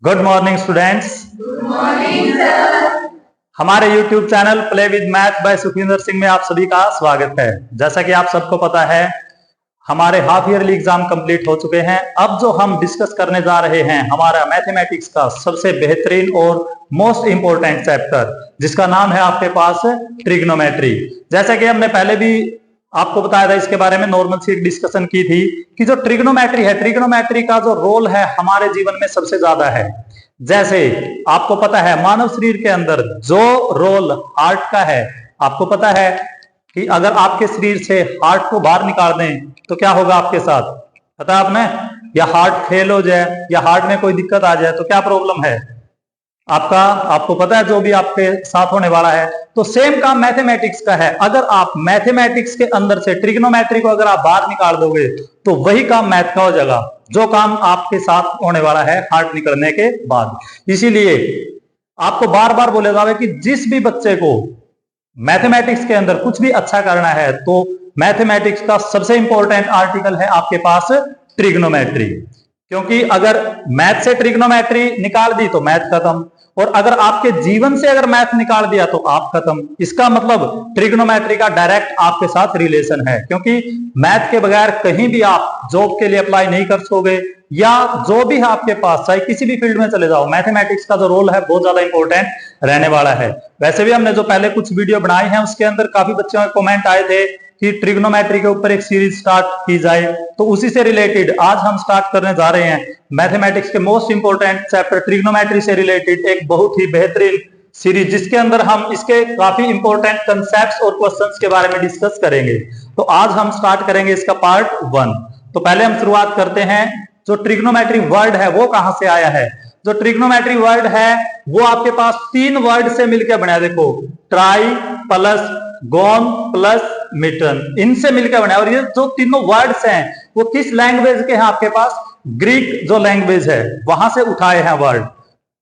Good morning students. Good morning sir. हमारे YouTube channel play with math by Sukhwinder Singh में आप सभी का स्वागत है। जैसा कि आप सबको पता है, हमारे हाफ ईयरली एग्जाम कंप्लीट हो चुके हैं। अब जो हम डिस्कस करने जा रहे हैं, हमारा मैथमेटिक्स का सबसे बेहतरीन और मोस्ट इंपोर्टेंट चैप्टर, जिसका नाम है आपके पास ट्रिग्नोमेट्री। जैसा कि हमने पहले भी आपको बताया था, इसके बारे में नॉर्मल सी डिस्कशन की थी कि जो ट्रिग्नोमेट्री है, ट्रिग्नोमेट्री का जो रोल है हमारे जीवन में सबसे ज्यादा है। जैसे आपको पता है, मानव शरीर के अंदर जो रोल हार्ट का है, आपको पता है कि अगर आपके शरीर से हार्ट को बाहर निकाल दें तो क्या होगा आपके साथ, पता है आपने? या हार्ट फेल हो जाए या हार्ट में कोई दिक्कत आ जाए तो क्या प्रॉब्लम है आपको पता है जो भी आपके साथ होने वाला है। तो सेम काम मैथमेटिक्स का है। अगर आप मैथमेटिक्स के अंदर से ट्रिग्नोमेट्री को अगर आप बाहर निकाल दोगे तो वही काम मैथ का हो जाएगा, जो काम आपके साथ होने वाला है हार्ट निकलने के बाद। इसीलिए आपको बार बार बोला जाए कि जिस भी बच्चे को मैथमेटिक्स के अंदर कुछ भी अच्छा करना है तो मैथमेटिक्स का सबसे इंपॉर्टेंट आर्टिकल है आपके पास ट्रिग्नोमेट्री। क्योंकि अगर मैथ से ट्रिग्नोमेट्री निकाल दी तो मैथ खत्म, और अगर आपके जीवन से अगर मैथ निकाल दिया तो आप खत्म। इसका मतलब ट्रिग्नोमेट्री का डायरेक्ट आपके साथ रिलेशन है, क्योंकि मैथ के बगैर कहीं भी आप जॉब के लिए अप्लाई नहीं कर सकोगे, या जो भी है आपके पास, चाहे किसी भी फील्ड में चले जाओ, मैथमेटिक्स का जो रोल है बहुत ज्यादा इंपॉर्टेंट रहने वाला है। वैसे भी हमने जो पहले कुछ वीडियो बनाई हैं उसके अंदर काफी बच्चों के कमेंट आए थे कि ट्रिग्नोमेट्री के ऊपर एक सीरीज स्टार्ट की जाए, तो उसी से रिलेटेड आज हम स्टार्ट करने जा रहे हैं मैथमेटिक्स के मोस्ट इंपोर्टेंट चैप्टर ट्रिग्नोमेट्री से रिलेटेड एक बहुत ही बेहतरीन सीरीज, जिसके अंदर हम इसके काफी इंपॉर्टेंट कंसेप्ट्स और क्वेश्चंस के बारे में डिस्कस करेंगे। तो आज हम स्टार्ट करेंगे इसका पार्ट 1। तो पहले हम शुरुआत करते हैं, जो ट्रिग्नोमेट्री वर्ड है वो कहां से आया है। जो ट्रिग्नोमेट्री वर्ड है वो आपके पास 3 वर्ड से मिलकर बना है। देखो, ट्राई प्लस गोन प्लस मिटन, इनसे मिलकर बना है। और ये जो तीनों वर्ड्स हैं वो किस लैंग्वेज के हैं आपके पास? ग्रीक जो लैंग्वेज है वहां से उठाए हैं वर्ड।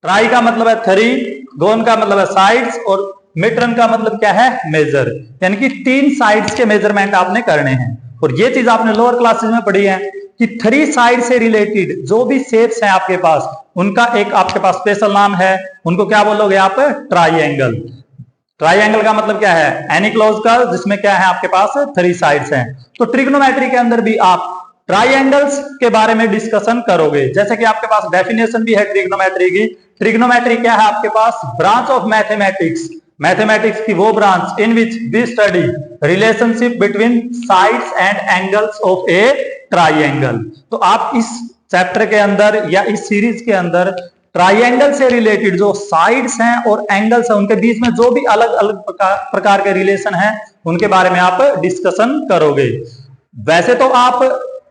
ट्राई का मतलब है 3, गोन का मतलब है साइड्स, और मिटन का मतलब क्या है? मेजर। यानी कि 3 साइड्स के मेजरमेंट आपने करने हैं। और ये चीज आपने लोअर क्लासेस में पढ़ी है कि 3 साइड से रिलेटेड जो भी शेप्स हैं आपके पास, उनका एक आपके पास स्पेशल नाम है। उनको क्या बोलोगे आप? ट्राइएंगल। ट्राइएंगल का मतलब क्या है? एनी क्लोज का, जिसमें क्या है आपके पास 3 साइड्स हैं। तो ट्रिग्नोमेट्री के अंदर भी आप ट्राइएंगल्स के बारे में डिस्कशन करोगे। जैसे कि आपके पास डेफिनेशन भी है ट्रिग्नोमेट्री की। ट्रिग्नोमेट्री क्या है आपके पास? ब्रांच ऑफ मैथमेटिक्स, मैथमेटिक्स की वो branch in which we study relationship between sides and angles of a triangle. तो आप इस चैप्टर के अंदर या इस सीरीज के अंदर ट्राइएंगल से रिलेटेड जो साइड्स हैं और एंगल्स हैं, उनके बीच में जो भी अलग अलग प्रकार के रिलेशन हैं, उनके बारे में आप डिस्कशन करोगे। वैसे तो आप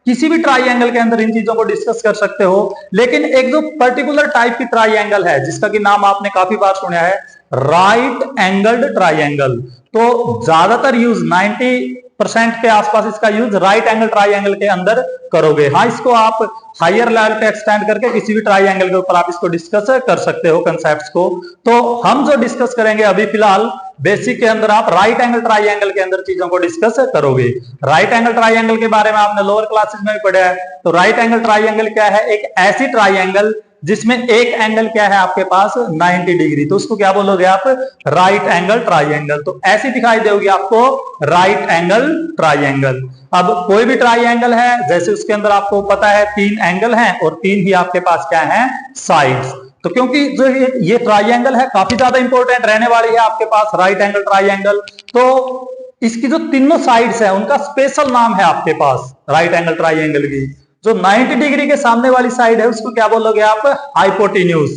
किसी भी ट्राइएंगल के अंदर इन चीजों को डिस्कस कर सकते हो, लेकिन एक जो पर्टिकुलर टाइप की ट्राइएंगल है जिसका कि नाम आपने काफी बार सुना है, राइट एंगल्ड ट्राइएंगल। तो ज्यादातर यूज 90% के आसपास इसका यूज राइट एंगल ट्राइएंगल के अंदर करोगे। हाँ, इसको आप हायर लेवल पे एक्सटेंड करके किसी भी ट्राइएंगल के ऊपर आप इसको डिस्कस कर सकते हो, कंसेप्ट्स को। तो हम जो डिस्कस करेंगे अभी फिलहाल बेसिक के अंदर, आप राइट एंगल ट्राइएंगल के अंदर चीजों को डिस्कस करोगे। राइट एंगल ट्राइएंगल के बारे में आपने लोअर क्लासेस में भी पढ़ा है। तो राइट एंगल ट्राइएंगल क्या है? एक ऐसी ट्राइएंगल जिसमें एक एंगल क्या है आपके पास? 90 डिग्री। तो उसको क्या बोलोगे आप? Right angle triangle. तो ऐसी दिखाई देगी आपको राइट एंगल ट्राइएंगल। अब कोई भी ट्राइएंगल है, जैसे उसके अंदर आपको पता है 3 एंगल हैं और 3 ही आपके पास क्या है? साइड्स। तो क्योंकि जो ये ट्राइएंगल है काफी ज्यादा इंपॉर्टेंट रहने वाली है आपके पास राइट एंगल ट्राइएंगल। तो इसकी जो तीनों साइड्स है उनका स्पेशल नाम है आपके पास राइट एंगल ट्राइएंगल की। जो 90 डिग्री के सामने वाली साइड है उसको क्या बोलोगे आप? हाइपोटेन्यूज।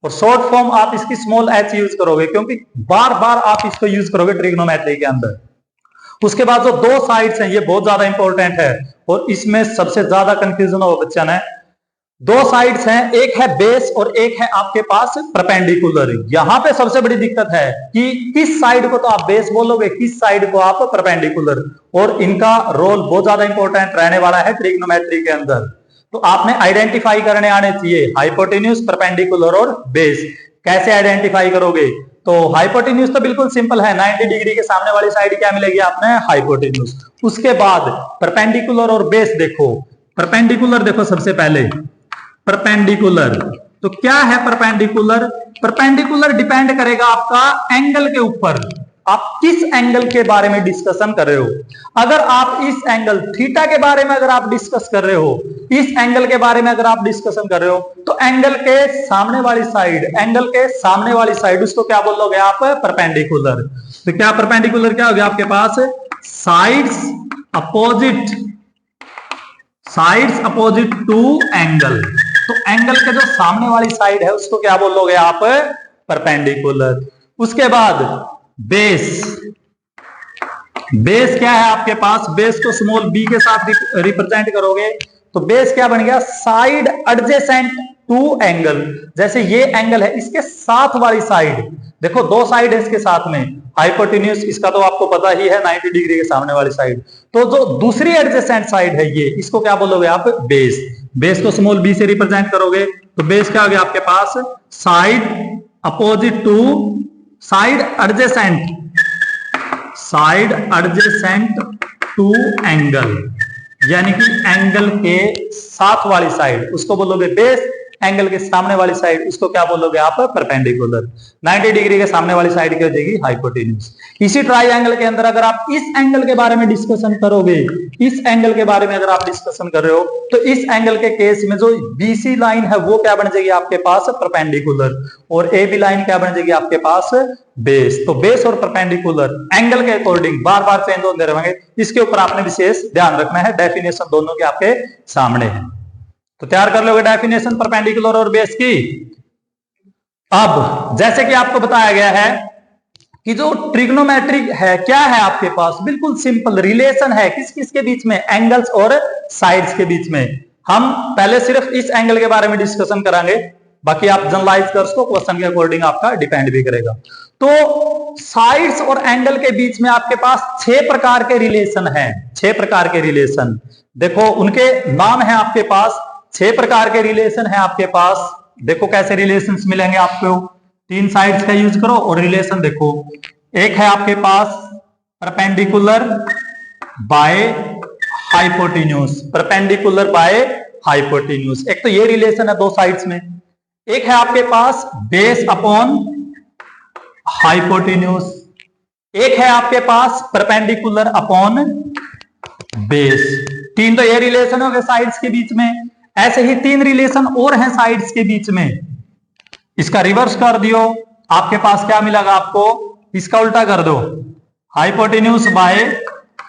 और शॉर्ट फॉर्म आप इसकी स्मॉल h यूज करोगे, क्योंकि बार बार आप इसको यूज करोगे ट्रिग्नोमेट्री के अंदर। उसके बाद जो 2 साइड्स हैं ये बहुत ज्यादा इंपॉर्टेंट है, और इसमें सबसे ज्यादा कंफ्यूजन हो बच्चा ने। 2 साइड्स हैं, एक है बेस और एक है आपके पास परपेंडिकुलर। यहां पे सबसे बड़ी दिक्कत है कि किस साइड को तो आप बेस बोलोगे, किस साइड को आप परपेंडिकुलर। और इनका रोल बहुत ज्यादा इंपॉर्टेंट रहने वाला है ट्रिग्नोमेट्री के अंदर। तो आपने आइडेंटिफाई करने आने चाहिए हाइपोटेन्यूज, परपेंडिकुलर और बेस। कैसे आइडेंटिफाई करोगे? तो हाइपोटेन्यूज तो बिल्कुल सिंपल है, 90 डिग्री के सामने वाली साइड क्या मिलेगी आपने? हाइपोटेन्यूज। उसके बाद परपेंडिकुलर और बेस देखो। परपेंडिकुलर देखो, सबसे पहले परपेंडिकुलर तो क्या है परपेंडिकुलर? परपेंडिकुलर डिपेंड करेगा आपका एंगल के ऊपर, आप किस एंगल के बारे में डिस्कशन कर रहे हो। अगर आप इस एंगल थीटा के बारे में अगर आप डिस्कस कर रहे हो, इस एंगल के बारे में अगर आप डिस्कशन कर रहे हो, तो एंगल के सामने वाली साइड, एंगल के सामने वाली साइड, उसको क्या बोलोगे आप? परपेंडिकुलर। तो क्या परपेंडिकुलर क्या हो गया आपके पास? Sides opposite to angle. तो एंगल के जो सामने वाली साइड है उसको क्या बोलोगे आप? परपेंडिकुलर। उसके बाद बेस क्या है आपके पास? बेस को स्मॉल बी के साथ रिप्रेजेंट करोगे तो बेस क्या बन गया? Side adjacent to angle. जैसे ये एंगल है, इसके साथ वाली साइड, देखो दो साइड है इसके साथ में, हाइपोटेन्यूज इसका तो आपको पता ही है 90 डिग्री के सामने वाली साइड। तो जो दूसरी एडजेसेंट साइड है ये, इसको क्या बोलोगे आप? बेस। बेस को स्मॉल बी से रिप्रेजेंट करोगे तो बेस क्या हो गया आपके पास? Side opposite to, side adjacent to angle, यानी कि एंगल के साथ वाली साइड उसको बोलोगे बेस, एंगल के सामने वाली साइड उसको क्या बोलोगे आप? परपेंडिकुलर। 90 डिग्री के सामने वाली साइड क्या हो जाएगी? हाइपोटेन्यूज। इसी ट्राइंगल के अंदर अगर आप इस एंगल के बारे में डिस्कशन करोगे, इस एंगल के बारे में अगर आप डिस्कशन कर रहे हो, तो इस एंगल के केस में जो बीसी लाइन है वो क्या बन जाएगी आपके पास? परपेंडिकुलर। और ए बी लाइन क्या बन जाएगी आपके पास? बेस। तो बेस और परपेंडिकुलर एंगल के अकॉर्डिंग बार बार चेंज होते रहेंगे, इसके ऊपर आपने विशेष ध्यान रखना है। डेफिनेशन दोनों के आपके सामने है, तो तैयार कर लोगे डेफिनेशन परपेंडिकुलर और बेस की। अब जैसे कि आपको बताया गया है कि जो ट्रिग्नोमेट्रिक है, क्या है आपके पास? बिल्कुल सिंपल रिलेशन है किस किस के बीच में? एंगल्स और साइड्स के बीच में। हम पहले सिर्फ इस एंगल के बारे में डिस्कशन करेंगे, बाकी आप जनरलाइज कर उसको क्वेश्चन के अकॉर्डिंग आपका डिपेंड भी करेगा। तो साइड्स और एंगल के बीच में आपके पास 6 प्रकार के रिलेशन है। 6 प्रकार के रिलेशन, देखो उनके नाम है आपके पास। 6 प्रकार के रिलेशन है आपके पास। देखो कैसे रिलेशंस मिलेंगे आपको। 3 साइड्स का यूज करो और रिलेशन देखो। एक है आपके पास perpendicular by hypotenuse, perpendicular by hypotenuse. एक तो ये रिलेशन है 2 साइड्स में। एक है आपके पास बेस अपॉन हाइपोटेन्यूज, एक है आपके पास परपेंडिकुलर अपॉन बेस। 3 तो ये रिलेशन हो गए साइड्स के बीच में। ऐसे ही 3 रिलेशन और हैं साइड्स के बीच में। इसका रिवर्स कर दियो, आपके पास क्या मिलेगा आपको? इसका उल्टा कर दो, हाइपोटेन्यूज बाय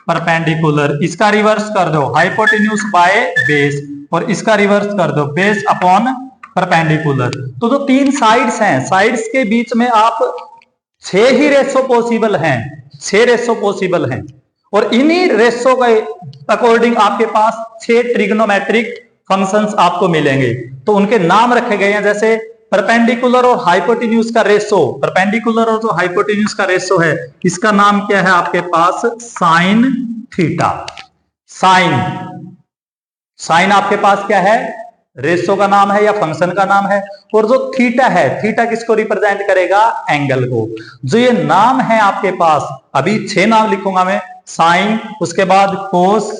परपेंडिकुलर। इसका रिवर्स कर दो, हाइपोटेन्यूज बाय बेस। और इसका रिवर्स कर दो, बेस अपॉन परपेंडिकुलर। तो जो 3 साइड्स हैं, साइड्स के बीच में आप 6 ही रेशो पॉसिबल हैं, 6 रेशो पॉसिबल हैं। और इन्हीं रेशो के अकॉर्डिंग आपके पास 6 ट्रिग्नोमेट्रिक फंक्शंस आपको मिलेंगे। तो उनके नाम रखे गए हैं, जैसे परपेंडिकुलर और हाइपोटेन्यूज का रेशो, परपेंडिकुलर और जो हाइपोटेन्यूज का रेशो है, इसका नाम क्या है आपके पास? Sine theta. साइन आपके पास क्या है? रेशो का नाम है या फंक्शन का नाम है। और जो थीटा है, थीटा किसको रिप्रेजेंट करेगा? एंगल को। जो ये नाम है आपके पास, अभी 6 नाम लिखूंगा मैं। साइन, उसके बाद कोस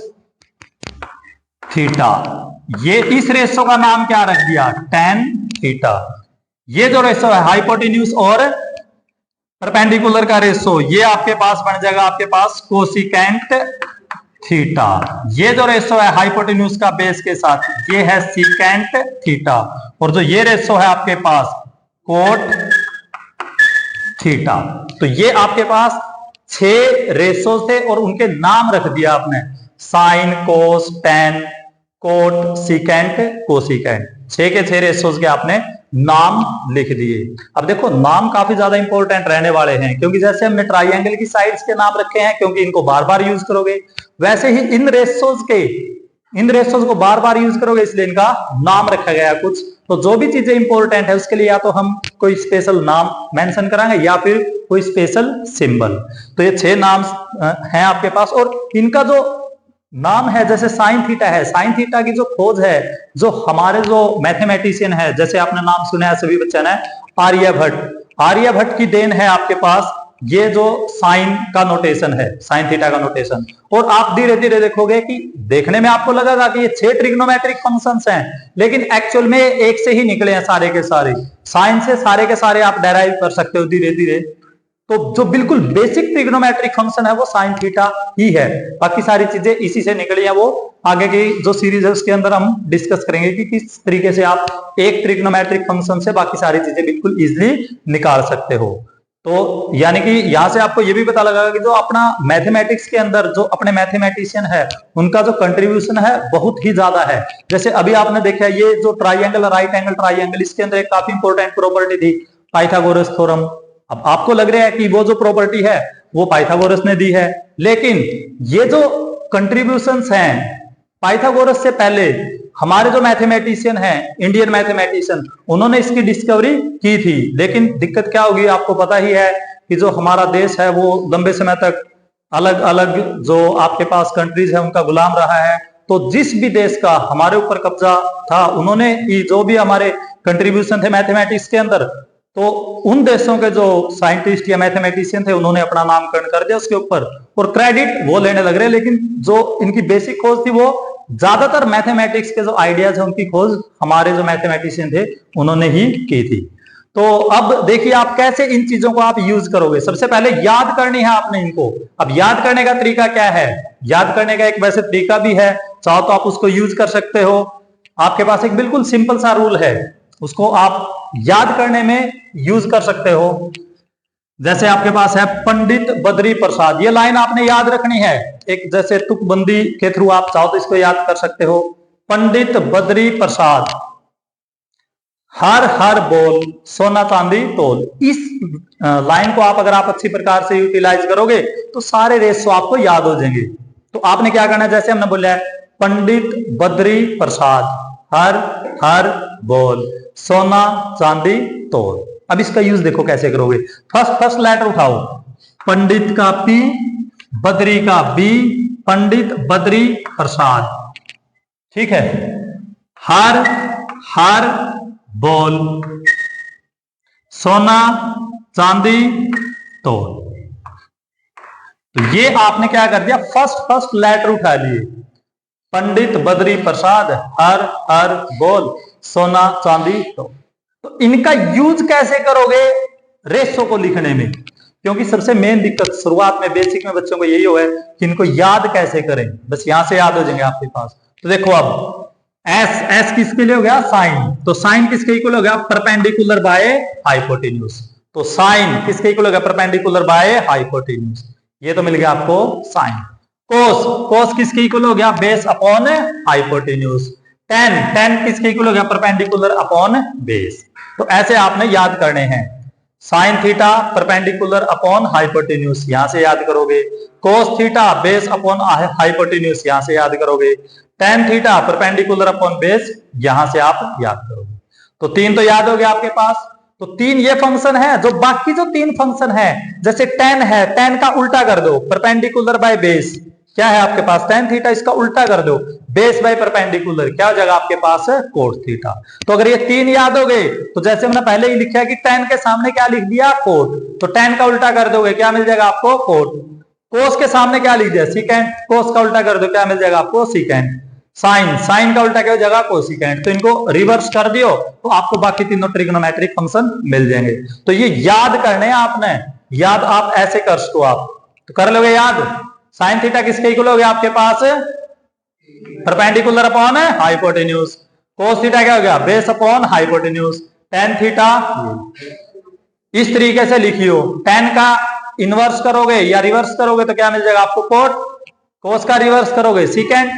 थीटा। ये इस रेशो का नाम क्या रख दिया? Tan theta. ये जो रेशो है हाइपोटेन्यूज और परपेंडिकुलर का रेशो, ये आपके पास बन जाएगा आपके पास कोसिकेंट थीटा। ये जो रेशो है हाइपोटेन्यूज का बेस के साथ, ये है सीकेंट थीटा। और जो ये रेशो है आपके पास कोट थीटा। तो ये आपके पास 6 रेशो थे और उनके नाम रख दिया आपने, साइन, कोस, टेन, कोट, सीकेंट, कोसिकेंट। 6 के 6 रेशोज के आपने नाम लिख दिए। अब देखो नाम काफी ज्यादा इंपॉर्टेंट रहने वाले हैं, क्योंकि जैसे हमने ट्राइंगल की साइड्स के नाम रखे हैं, क्योंकि इनको बार बार यूज करोगे, वैसे ही इन रेशोज को बार बार यूज करोगे, इसलिए इनका नाम रखा गया कुछ। तो जो भी चीजें इंपॉर्टेंट है उसके लिए या तो हम कोई स्पेशल नाम मेंशन कराएंगे या फिर कोई स्पेशल सिंबल। तो ये 6 नाम हैं आपके पास। और इनका जो नाम है, जैसे साइन थीटा है, साइन थीटा की जो खोज है, जो हमारे जो मैथमेटिशियन है, जैसे आपने नाम सुना है सभी बच्चे ने, आर्यभट्ट। आर्यभट्ट की देन है आपके पास ये जो साइन का नोटेशन है, साइन थीटा का नोटेशन, और आप धीरे धीरे देखोगे कि देखने में आपको लगेगा कि ये 6 ट्रिग्नोमेट्रिक फंक्शंस हैं, लेकिन एक्चुअल में एक से ही निकले हैं सारे के सारे। साइन से सारे के सारे आप डेराइव कर सकते हो धीरे धीरे। तो जो बिल्कुल बेसिक ट्रिग्नोमेट्रिक फंक्शन है वो साइन थीटा ही है, बाकी सारी चीजें इसी से निकली है। वो आगे की जो सीरीज है उसके अंदर हम डिस्कस करेंगे कि किस तरीके से आप एक ट्रिग्नोमेट्रिक फंक्शन से बाकी सारी चीजें बिल्कुल इजीली निकाल सकते हो। तो यानी कि यहां से आपको ये भी पता लगेगा कि जो अपना मैथमेटिक्स के अंदर जो अपने मैथमेटिशियन है उनका जो कंट्रीब्यूशन है बहुत ही ज्यादा है। जैसे अभी आपने देखा ये जो ट्राइंगल, राइट एंगल ट्राइंगल, इसके अंदर एक काफी इंपॉर्टेंट प्रॉपर्टी थी, पाइथागोरस थ्योरम। अब आपको लग रहा है कि वो जो प्रॉपर्टी है वो पाइथागोरस ने दी है, लेकिन ये जो कंट्रीब्यूशंस हैं पाइथागोरस से पहले हमारे जो मैथमेटिशियन हैं, इंडियन मैथमेटिशियन, उन्होंने इसकी डिस्कवरी की थी। लेकिन दिक्कत क्या होगी आपको पता ही है कि जो हमारा देश है वो लंबे समय तक अलग अलग जो आपके पास कंट्रीज है उनका गुलाम रहा है। तो जिस भी देश का हमारे ऊपर कब्जा था, उन्होंने जो भी हमारे कंट्रीब्यूशन थे मैथमेटिक्स के अंदर, तो उन देशों के जो साइंटिस्ट या मैथमेटिशियन थे उन्होंने अपना नामकरण कर दिया उसके ऊपर, और क्रेडिट वो लेने लग रहे। लेकिन जो इनकी बेसिक खोज थी वो ज्यादातर मैथमेटिक्स के जो आइडियाज है उनकी खोज हमारे जो मैथमेटिशियन थे उन्होंने ही की थी। तो अब देखिए आप कैसे इन चीजों को आप यूज करोगे। सबसे पहले याद करनी है आपने इनको। अब याद करने का तरीका क्या है? याद करने का एक वैसे तरीका भी है, चाहो तो आप उसको यूज कर सकते हो। आपके पास एक बिल्कुल सिंपल सा रूल है, उसको आप याद करने में यूज कर सकते हो। जैसे आपके पास है पंडित बद्री प्रसाद, ये लाइन आपने याद रखनी है। एक जैसे तुकबंदी के थ्रू आप चाहो तो इसको याद कर सकते हो। पंडित बद्री प्रसाद, हर हर बोल सोना चांदी तोल। इस लाइन को आप अगर आप अच्छी प्रकार से यूटिलाइज करोगे तो सारे रेशो आपको याद हो जाएंगे। तो आपने क्या करना है, जैसे हमने बोला है पंडित बद्री प्रसाद, हर हर बोल सोना चांदी तोल। अब इसका यूज देखो कैसे करोगे। फर्स्ट लेटर उठाओ, पंडित का पी, बद्री का बी, पंडित बद्री प्रसाद, ठीक है। हर हर बोल सोना चांदी तोल। तो ये आपने क्या कर दिया, फर्स्ट लेटर उठा लिए, पंडित बद्री प्रसाद, हर हर बोल सोना चांदी तोल। तो इनका यूज कैसे करोगे रेशो को लिखने में? क्योंकि सबसे मेन दिक्कत शुरुआत में बेसिक में बच्चों को यही हो है कि इनको याद कैसे करें, बस यहां से याद हो जाएंगे आपके पास। तो देखो अब एस किसके लिए हो गया, साइन। तो साइन किसके इक्वल हो गया, परपेंडिकुलर बाय हाइपोटेन्यूज। तो साइन किसके इक्वल हो गया, परपेंडिकुलर बाय हाइपोटेन्यूज। ये तो मिल गया आपको साइन। कोस किसके इक्वल हो गया, बेस अपॉन हाइपोटेन्यूज। टेन किसके इक्वल हो गया, परपेंडिकुलर अपॉन बेस। तो ऐसे आपने याद करने हैं। Sine theta perpendicular upon hypotenuse, यहां से याद करोगे। Cos theta base upon hypotenuse, यहां से याद करोगे। Tan theta perpendicular upon base, यहां से आप याद करोगे। तो तीन तो याद हो गया आपके पास। तो तीन ये फंक्शन है। जो बाकी जो तीन फंक्शन है, जैसे टेन है, टेन का उल्टा कर दो, परपेंडिकुलर बाय बेस, क्या है आपके पास टेन थीटा, इसका उल्टा कर दो, बेस बाय परपेंडिकुलर, क्या हो जाएगा आपके पास कोट थीटा। तो अगर ये तीन याद हो गए तो जैसे हमने पहले ही लिखा है कि टेन के सामने क्या लिख दिया, कोट, तो टेन का उल्टा कर दोगे क्या मिल जाएगा आपको, कोट। कोस के सामने क्या लिख दिया, सीकेंट, कोस का उल्टा कर दो क्या मिल जाएगा आपको, सीकेंट। साइन का उल्टा क्या हो जाएगा, कोसिकेंट। तो इनको रिवर्स कर दियो तो आपको बाकी तीनों ट्रिग्नोमेट्रिक फंक्शन मिल जाएंगे। तो ये याद करने हैं आपने, याद आप ऐसे कर सको आप, तो कर लोगे याद। साइन थीटा किसके इक्वल हो गया आपके पास, perpendicular upon hypotenuse. Cos theta क्या हो गया, base upon hypotenuse. Tan theta इस तरीके से लिखियो, टेन का इनवर्स करोगे या रिवर्स करोगे तो क्या मिल जाएगा आपको, कोट। कोस का रिवर्स करोगे सीकेंट,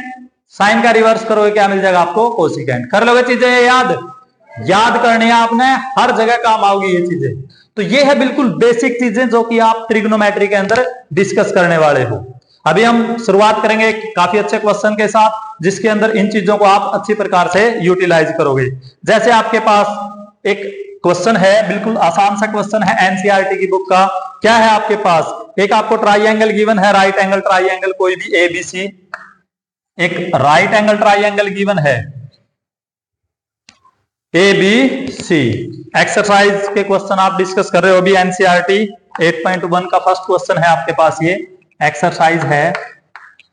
साइन का रिवर्स करोगे क्या मिल जाएगा आपको, कोसिकेंट। कर लोगे चीजें याद करनी है आपने, हर जगह काम आओगी ये चीजें। तो ये है बिल्कुल बेसिक चीजें जो कि आप ट्रिग्नोमेट्री के अंदर डिस्कस करने वाले हो। अभी हम शुरुआत करेंगे एक काफी अच्छे क्वेश्चन के साथ, जिसके अंदर इन चीजों को आप अच्छी प्रकार से यूटिलाइज करोगे। जैसे आपके पास एक क्वेश्चन है, बिल्कुल आसान सा क्वेश्चन है एनसीईआरटी की बुक का। क्या है आपके पास, एक आपको ट्राइंगल गिवन है, राइट एंगल ट्राइंगल, कोई भी एबीसी, एक राइट एंगल ट्राइंगल गिवन है ए बी सी। एक्सरसाइज के क्वेश्चन आप डिस्कस कर रहे हो अभी एनसीईआरटी 8.1 का फर्स्ट क्वेश्चन है आपके पास, ये एक्सरसाइज है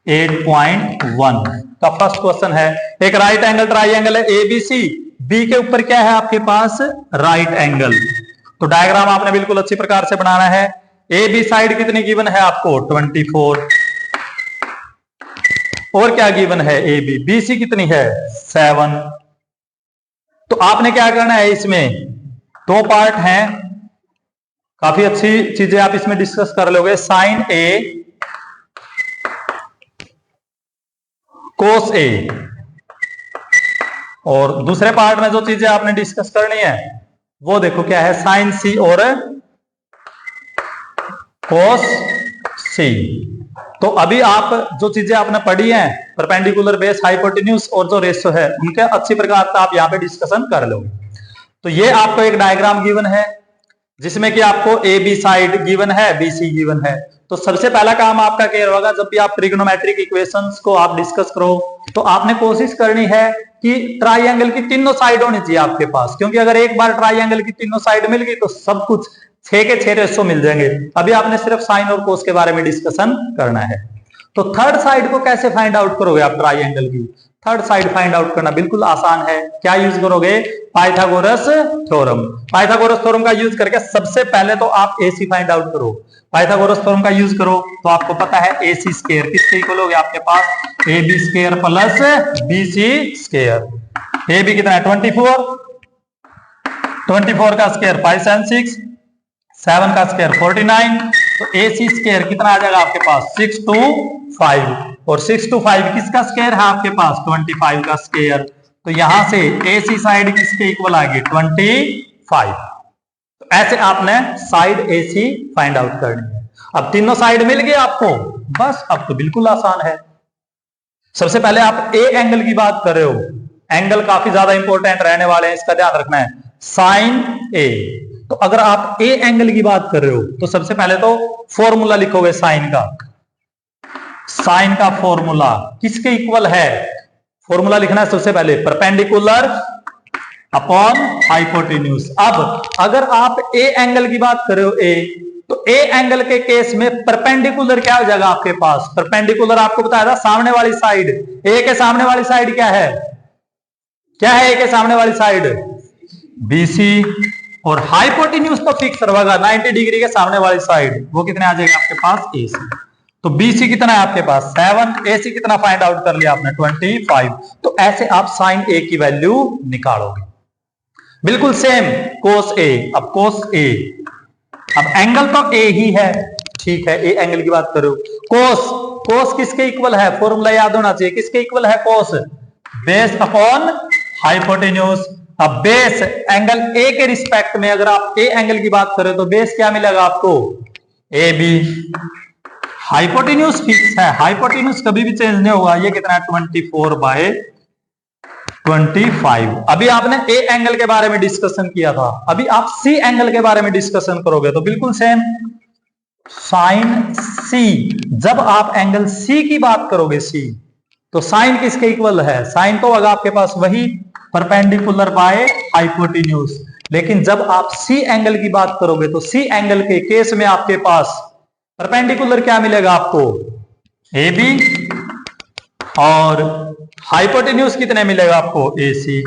8.1 का फर्स्ट क्वेश्चन है। एक राइट एंगल ट्राइंगल है एबीसी, बी के ऊपर क्या है आपके पास, राइट एंगल। तो डायग्राम आपने बिल्कुल अच्छी प्रकार से बनाना है। ए बी साइड कितनी गिवन है आपको, 24। और क्या गिवन है, ए बी, बी सी कितनी है, 7। तो आपने क्या करना है, इसमें दो पार्ट हैं, काफी अच्छी चीजें आप इसमें डिस्कस कर लोगे। साइन ए कोस ए, और दूसरे पार्ट में जो चीजें आपने डिस्कस करनी है वो देखो क्या है, साइन सी और कोस सी। तो अभी आप जो चीजें आपने पढ़ी हैं, परपेंडिकुलर बेस, हाइपोटेन्यूज और जो रेशो है, उनके अच्छी प्रकार से आप यहां पे डिस्कशन कर लोगे। तो ये आपको एक डायग्राम गिवन है जिसमें कि आपको ए बी साइड गिवन है, बी सी गिवन है। तो सबसे पहला काम आपका क्या होगा, जब भी आप ट्रिग्नोमेट्रिक इक्वेशंस को आप डिस्कस करो तो आपने कोशिश करनी है कि ट्राइंगल की तीनों साइड होनी चाहिए आपके पास, क्योंकि अगर एक बार ट्राइंगल की तीनों साइड मिल गई तो सब कुछ 6 के 6 रेशो मिल जाएंगे। अभी आपने सिर्फ साइन और कोस के बारे में डिस्कशन करना है। तो थर्ड साइड को कैसे फाइंड आउट करोगे आप ट्राइंगल की, थर्ड साइड फाइंड आउट करना बिल्कुल आसान है। क्या यूज करोगे, पाइथागोरस थ्योरम। पाइथागोरस थ्योरम का यूज करके सबसे पहले तो आप एसी फाइंड आउट करो। पाइथागोरस थ्योरम का यूज करो तो आपको पता है एसी स्क्वायर किसके इक्वल हो गया आपके पास, A B square plus B C square. A B कितना है 24, 24 का स्क्वायर 5 7 6, 7 का स्क्वायर 49। तो ए सी स्क्वायर कितना आ जाएगा आपके पास, 6 2 5, और 6 2 5 किसका स्क्वायर है आपके पास, 25 का स्क्वायर। तो यहां से ए सी साइड किसके इक्वल आ गई, 25। तो ऐसे आपने साइड ए सी फाइंड आउट करनी है। अब तीनों साइड मिल गए आपको, बस अब तो बिल्कुल आसान है। सबसे पहले आप ए एंगल की बात कर रहे हो, एंगल काफी ज्यादा इंपॉर्टेंट रहने वाले हैं, इसका ध्यान रखना है। साइन ए, तो अगर आप ए एंगल की बात कर रहे हो तो सबसे पहले तो फॉर्मूला लिखोगे साइन का। साइन का फॉर्मूला किसके इक्वल है, फॉर्मूला लिखना है सबसे पहले परपेंडिकुलर अपॉन हाइपोटेन्यूज। अब अगर आप ए एंगल की बात कर रहे हो ए, तो ए एंगल के केस में परपेंडिकुलर क्या हो जाएगा आपके पास, परपेंडिकुलर आपको बताया था सामने वाली साइड। ए के सामने वाली साइड क्या है, क्या है ए के सामने वाली साइड, बीसी। और हाइपोटेन्यूज तो फिक्स रहेगा 90 डिग्री के सामने वाली साइड, वो कितने आ जाएगा आपके पास, एसी। तो बीसी कितना है आपके पास 7, एसी कितना फाइंड आउट कर लिया आपने 25। तो ऐसे आप साइन ए की वैल्यू निकालोगे। बिल्कुल सेम कोस ए, अब कोस ए, अब एंगल तो ए ही है, ठीक है, ए एंगल की बात करो। कोस, कोस किसके इक्वल है, फॉर्मूला याद होना चाहिए, किसके इक्वल है कोस, बेस अपॉन हाइपोटेन्यूज। अब बेस एंगल ए के रिस्पेक्ट में अगर आप ए एंगल की बात करें तो बेस क्या मिलेगा आपको, ए बी। हाइपोटेन्यूज फिक्स है, हाइपोटेन्यूज कभी भी चेंज नहीं होगा। ये कितना है 24/25। अभी आपने ए एंगल के बारे में डिस्कशन किया था, अभी आप सी एंगल के बारे में डिस्कशन करोगे तो बिल्कुल सेम साइन सी। जब आप एंगल सी की बात करोगे सी, तो साइन किसके इक्वल है, साइन तो होगा आपके पास वही परपेंडिकुलर बाय हाइपोटेन्यूज। लेकिन जब आप सी एंगल की बात करोगे तो सी एंगल के केस में आपके पास परपेंडिकुलर क्या मिलेगा आपको, ए बी, और हाइपोटेन्यूज कितने मिलेगा आपको, ए सी।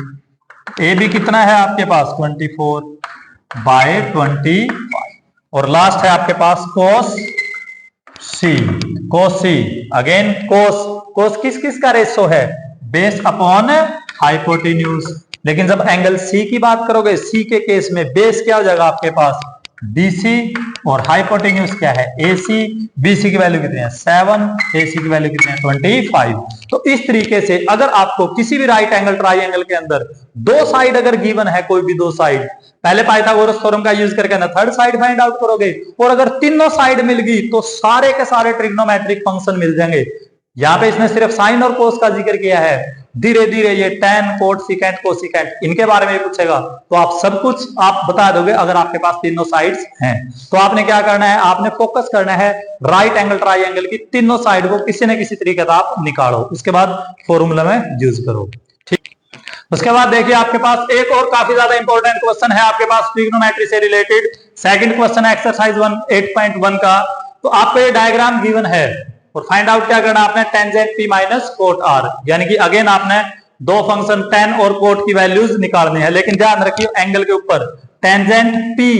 ए बी कितना है आपके पास 24/25, और लास्ट है आपके पास कोस सी। कोस सी अगेन कोस, कोस किस किस का रेशो है, बेस अपॉन हाइपोटेन्यूज। लेकिन जब एंगल सी की बात करोगे, सी के केस में बेस क्या हो जाएगा आपके पास, बीसी, और हाइपोटेन्यूज क्या है, एसी। बीसी की वैल्यू कितनी है 7, एसी की वैल्यू कितनी है 25। तो इस तरीके से अगर आपको किसी भी राइट एंगल ट्राइंगल के अंदर दो साइड अगर गिवन है, कोई भी दो साइड, पहले पाइथागोरस थ्योरम का यूज करके ना थर्ड साइड फाइंड आउट करोगे, और अगर तीनों साइड मिल गई तो सारे के सारे ट्रिग्नोमेट्रिक फंक्शन मिल जाएंगे। यहां पे इसने सिर्फ साइन और कोस का जिक्र किया है, धीरे धीरे ये tan, कोट, सिकेंट, कोसिकेंट इनके बारे में पूछेगा तो आप सब कुछ आप बता दोगे अगर आपके पास तीनों साइड्स हैं। तो आपने क्या करना है, आपने फोकस करना है राइट एंगल ट्राइंगल की तीनों साइड को किसी न किसी तरीके से आप निकालो, उसके बाद फॉर्मूला में यूज करो, ठीक। उसके बाद देखिए आपके पास एक और काफी ज्यादा इंपॉर्टेंट क्वेश्चन है आपके पास ट्रिग्नोमेट्री से रिलेटेड। सेकंड क्वेश्चन है एक्सरसाइज 8.1 का। तो आपको ये डायग्राम गिवन है और फाइंड आउट क्या करना आपने, tangent P minus cot R, यानी कि अगेन आपने दो फंक्शन टेन और कोट की वैल्यूज निकालनी है। लेकिन ध्यान रखिए एंगल के ऊपर tangent P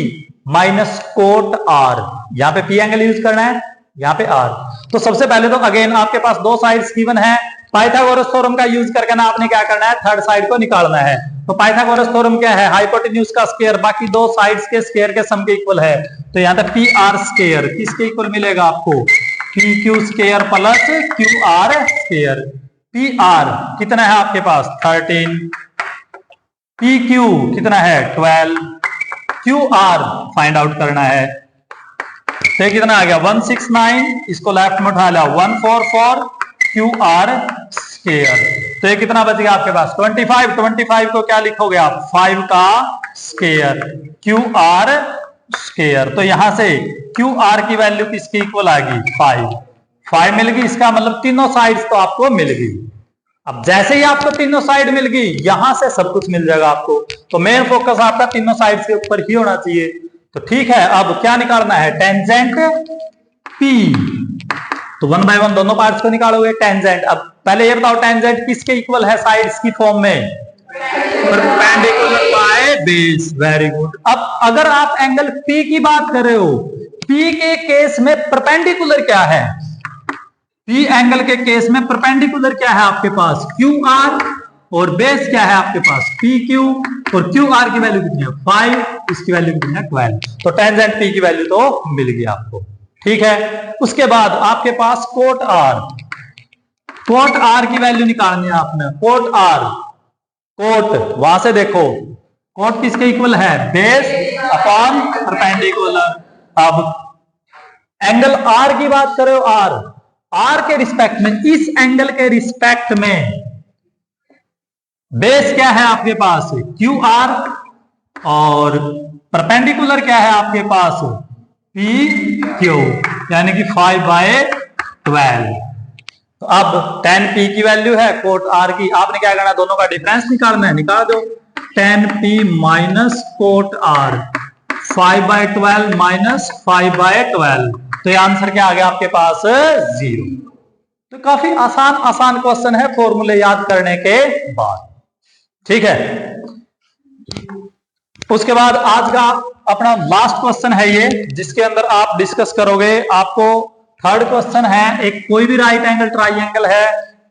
minus cot R, यहाँ पे पी एंगल यूज करना है, यहाँ पे आर। तो सबसे पहले तो अगेन आपके पास दो साइड्स गिवन है, पाइथागोरस थ्योरम का यूज करके ना आपने क्या करना है, थर्ड साइड को निकालना है। तो पाइथागोरस थ्योरम क्या है, हाइपोटेन्यूज का स्क्वायर बाकी दो साइड्स के स्क्वायर के सम के इक्वल है। तो यहाँ पे पी आर स्क्वायर किसके इक्वल मिलेगा आपको, P Q square plus Q R square. P R कितना है आपके पास 13, पी क्यू कितना है 12, क्यू आर फाइंड आउट करना है। तो कितना आ गया 169, इसको लेफ्ट में उठा लिया 144 क्यू आर स्क्वायर। तो ये कितना बच गया आपके पास 25, 25 को क्या लिखोगे आप 5 का स्क्वायर क्यू आर स्क्वायर। तो यहां से क्यू आर की वैल्यू किसकी इक्वल आ गई 5 मिल गई। इसका मतलब तीनों साइड्स तो आपको मिल गई। अब जैसे ही आपको तीनों साइड मिल गई यहां से सब कुछ मिल जाएगा आपको। तो मेन फोकस आपका तीनों साइड्स के ऊपर ही होना चाहिए। तो ठीक है, अब क्या निकालना है, टेंजेंट पी। तो 1 बाय 1 दोनों पार्ट्स को निकालोगे टेंजेंट। अब पहले ये बताओ टेंजेंट किसके इक्वल है साइड्स की फॉर्म में, perpendicular by base. Very good. अब अगर आप एंगल पी की बात कर रहे हो, पी के केस में परपेंडिकुलर क्या है, पी एंगल के केस में परपेंडिकुलर क्या है आपके पास क्यू आर, और बेस क्या है आपके पास पी क्यू, और क्यू आर की वैल्यू कितनी है 5, इसकी वैल्यू कितनी है 12। तो टेंजेंट पी की वैल्यू तो मिल गई आपको। ठीक है, उसके बाद आपके पास कोट आर, कोट आर की वैल्यू निकालनी है आपने। कोट आर, कोट वहां से देखो कोट किसके इक्वल है, बेस अपॉन परपेंडिकुलर। अब एंगल आर की बात करो, आर के रिस्पेक्ट में, इस एंगल के रिस्पेक्ट में बेस क्या है आपके पास क्यू आर, और परपेंडिकुलर क्या है आपके पास पी क्यू, यानी कि 5 बाय 12। तो अब 10 पी की वैल्यू है कोट आर की, आपने क्या करना, दोनों का डिफरेंस निकालना है, निकाल दो। 10 P minus cot R 5 by 12 minus 5 by 12। तो ये आंसर क्या आ गया आपके पास 0। तो काफी आसान क्वेश्चन है फॉर्मूले याद करने के बाद। ठीक है, उसके बाद आज का अपना लास्ट क्वेश्चन है ये, जिसके अंदर आप डिस्कस करोगे। आपको थर्ड क्वेश्चन है, एक कोई भी राइट एंगल ट्राइंगल है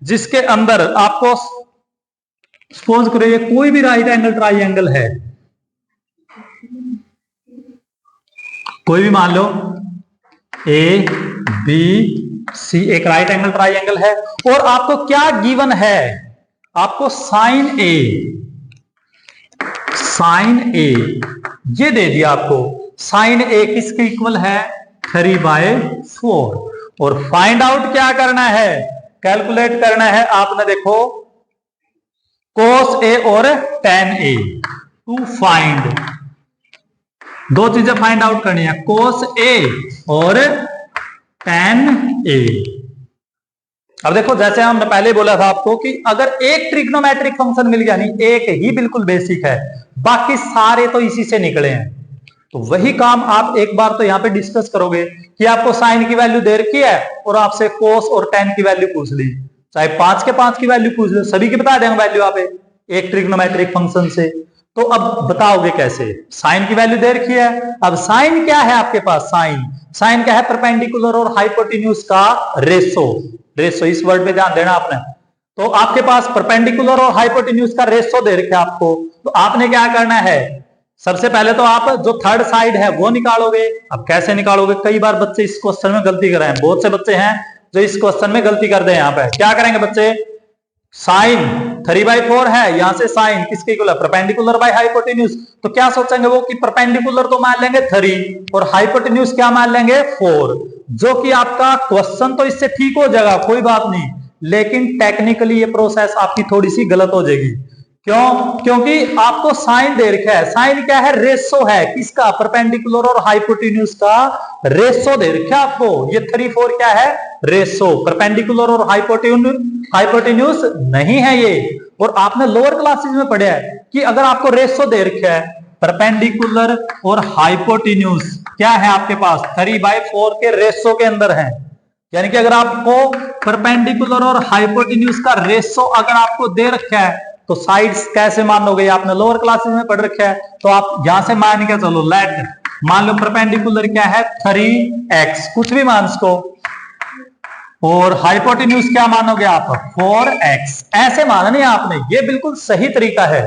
जिसके अंदर आपको सपोज करिए कोई भी राइट एंगल ट्राइंगल है, कोई भी मान लो ए बी सी, एक राइट एंगल ट्राइंगल है, और आपको क्या गिवन है, आपको साइन ए ये दे दिया आपको। साइन ए किसके इक्वल है 3 बाय 4, और फाइंड आउट क्या करना है, कैलकुलेट करना है आपने। देखो कोस ए और टेन ए, टू फाइंड, दो चीजें फाइंड आउट करनी है, कोस ए और टेन ए। अब देखो जैसे हमने पहले बोला था आपको कि अगर एक ट्रिग्नोमेट्रिक फंक्शन मिल गया, नहीं एक ही बिल्कुल बेसिक है, बाकी सारे तो इसी से निकले हैं, तो वही काम आप एक बार तो यहां पे डिस्कस करोगे कि आपको साइन की वैल्यू दे रखी है और आपसे कोस और टेन की वैल्यू पूछ ली, चाहे 5 के 5 की वैल्यू पूछ लो, सभी की बता देंगे वैल्यू आप एक ट्रिग्नोमेट्रिक फंक्शन से। तो अब बताओगे कैसे, साइन की वैल्यू दे रखी है। अब साइन क्या है आपके पास, साइन क्या है, परपेंडिकुलर और हाइपोटेन्यूज का रेशो। इस वर्ड पे ध्यान देना आपने। तो आपके पास परपेंडिकुलर और हाइपोटेन्यूज का रेशो दे रखा है आपको, तो आपने क्या करना है, सबसे पहले तो आप जो थर्ड साइड है वो निकालोगे। अब कैसे निकालोगे, कई बार बच्चे इस क्वेश्चन में गलती कर रहे हैं, बहुत से बच्चे हैं जो इस क्वेश्चन में गलती कर दे। यहाँ पे क्या करेंगे बच्चे, साइन 3/4 है, यहां से साइन किसके इक्वल है, परपेंडिकुलर बाय हाइपोटेन्यूज। तो क्या सोचेंगे वो कि परपेंडिकुलर तो मान लेंगे 3 और हाइपोटेन्यूज क्या मान लेंगे 4, जो कि आपका क्वेश्चन तो इससे ठीक हो जाएगा, कोई बात नहीं, लेकिन टेक्निकली ये प्रोसेस आपकी थोड़ी सी गलत हो जाएगी। क्यों, क्योंकि आपको साइन दे रखा है, साइन क्या है, रेशो है किसका, परपेंडिकुलर और हाइपोटेन्यूज का रेशो दे रखा है आपको। ये 3/4 क्या है, रेशो, परपेंडिकुलर और हाइपोटेन्यूज नहीं है ये। और आपने लोअर क्लासेस में पढ़ा है कि अगर आपको रेशो दे रखा है परपेंडिकुलर और हाइपोटेन्यूज क्या है आपके पास 3/4 के रेशो के अंदर है, यानी कि अगर आपको परपेंडिकुलर और हाइपोटेन्यूज का रेशो अगर आपको दे रखा है तो साइड्स कैसे मान लोगे, आपने लोअर क्लासेस में पढ़ रखा है, तो आप यहां से मान के चलो लेट मान लो परपेंडिकुलर क्या है 3x, कुछ भी मान इसको, और हाइपोटेन्यूज क्या मानोगे आप 4x, ऐसे माननी है आपने, ये बिल्कुल सही तरीका है।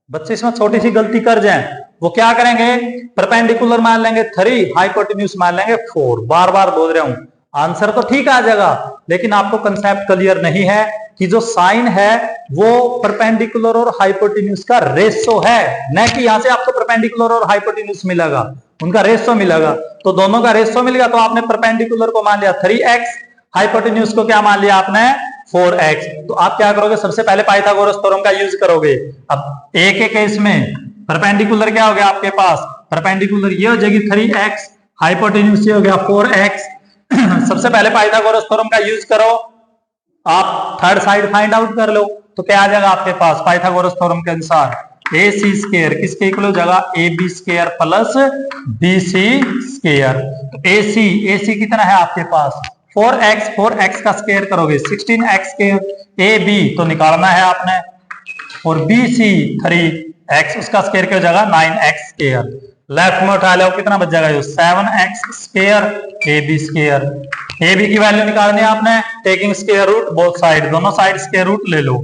बच्चे इसमें छोटी सी गलती कर जाएं, वो क्या करेंगे परपेंडिकुलर मान लेंगे 3, हाइपोटेन्यूज मान लेंगे 4, बार बार बोल रहा हूं, आंसर तो ठीक आ जाएगा लेकिन आपको कंसेप्ट क्लियर नहीं है कि जो साइन है वो परपेंडिकुलर और हाइपोटेन्यूज का रेशो है, न कि यहां से आपको परपेंडिकुलर और हाइपोटेन्यूज मिलेगा, उनका रेशो मिलेगा। तो दोनों का रेशो मिल गया तो आपने परपेंडिकुलर को मान लिया 3x, हाइपोटेन्यूज को क्या मान लिया आपने 4x। तो आप क्या करोगे, सबसे पहले पाइथागोरस थ्योरम का यूज करोगे। अब एक एक केस में परपेंडिकुलर क्या हो गया आपके पास, परपेंडिकुलर ये हो जाएगी 3x, हाइपोटेन्यूज ये हो गया 4x। सबसे पहले पाइथागोरस थ्योरम का यूज करो, आप थर्ड साइड फाइंड आउट कर लो, तो क्या आ जाएगा आपके पास पाइथागोरस थ्योरम के अनुसार AC स्क्वायर किसके इक्वल हो जाएगा AB square plus BC square. तो AC कितना है आपके पास 4x का स्क्वायर करोगे 16x स्क्वायर, AB तो निकालना है आपने, और BC 3x उसका स्क्वायर क्या हो जाएगा 9x स्क्वायर। लेफ्ट में उठा लो कितना बच जाएगा 7x square AB square. AB की वैल्यू निकालनी है आपने, taking square root both side, दोनों साइड स्क्वायर रूट ले लो।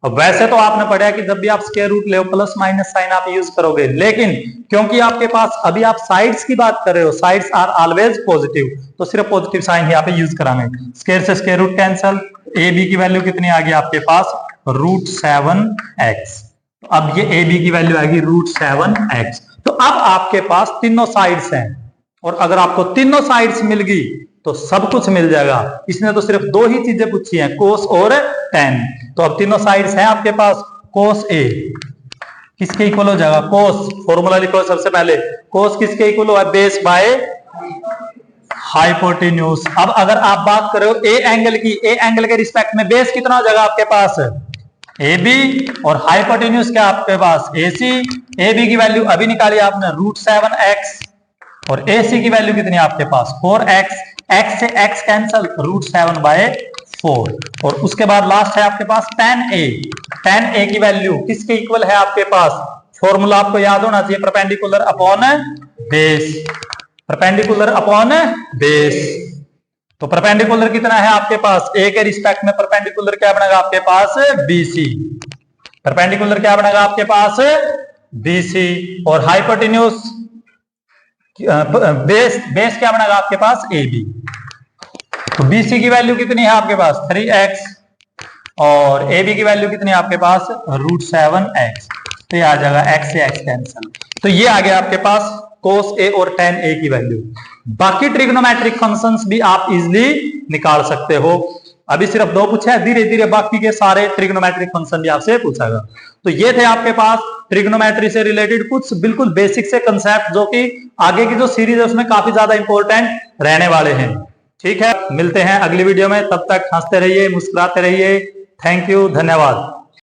अब वैसे तो आपने पढ़ा कि जब भी आप स्क्वायर रूट ले प्लस माइनस साइन आप यूज करोगे, लेकिन क्योंकि आपके पास अभी आप साइड्स की बात कर रहे हो, साइड्स आर ऑलवेज पॉजिटिव, तो सिर्फ पॉजिटिव साइन ही यहाँ पे यूज कराएंगे। स्क्वायर से स्क्वायर रूट कैंसल, AB की वैल्यू कितनी आ गई आपके पास √7x। अब ये AB की वैल्यू आएगी √7x। तो अब आपके पास तीनों साइड्स हैं, और अगर आपको तीनों साइड्स मिल गई तो सब कुछ मिल जाएगा। इसने तो सिर्फ दो ही चीजें पूछी हैं, कोस और टेन। तो अब तीनों साइड्स हैं आपके पास, कोस A किसके इक्वल हो जाएगा, कोस फॉर्मूला लिखो सबसे पहले, कोस किसके इक्वल हुआ बेस बाय हाइपोटेन्यूज। अब अगर आप बात करो A एंगल की, A एंगल के रिस्पेक्ट में बेस कितना हो जाएगा आपके पास AB, और हाइपोटेन्यूज क्या आपके पास AC। AB की वैल्यू अभी निकाली आपने √7x, और AC की वैल्यू कितनी है आपके पास 4x, x से x कैंसल √7/4, और उसके बाद लास्ट है आपके पास tan A की वैल्यू किसके इक्वल है आपके पास, फॉर्मूला आपको याद होना चाहिए perpendicular upon base, perpendicular upon base. तो परपेंडिकुलर कितना है आपके पास A के रिस्पेक्ट में, परपेंडिकुलर क्या बनेगा आपके पास BC, परपेंडिकुलर क्या बनेगा आपके पास BC, और हाइपोटेन्यूज बेस क्या बनेगा आपके पास AB। तो BC की वैल्यू कितनी है आपके पास 3x, और AB की वैल्यू कितनी है आपके पास √7x। तो ये आ जाएगा x से x कैंसल, तो ये आ गया आपके पास cos A और tan A की वैल्यू। बाकी ट्रिग्नोमेट्रिक फंक्शंस भी आप इजिली निकाल सकते हो। अभी सिर्फ दो पूछा है, धीरे धीरे बाकी के सारे ट्रिग्नोमेट्रिक फंक्शन भी आपसे पूछागा। तो ये थे आपके पास ट्रिग्नोमेट्री से रिलेटेड कुछ बिल्कुल बेसिक से कंसेप्ट, जो कि आगे की जो सीरीज है उसमें काफी ज्यादा इंपॉर्टेंट रहने वाले हैं। ठीक है, मिलते हैं अगली वीडियो में, तब तक हंसते रहिए, मुस्कुराते रहिए। थैंक यू, धन्यवाद।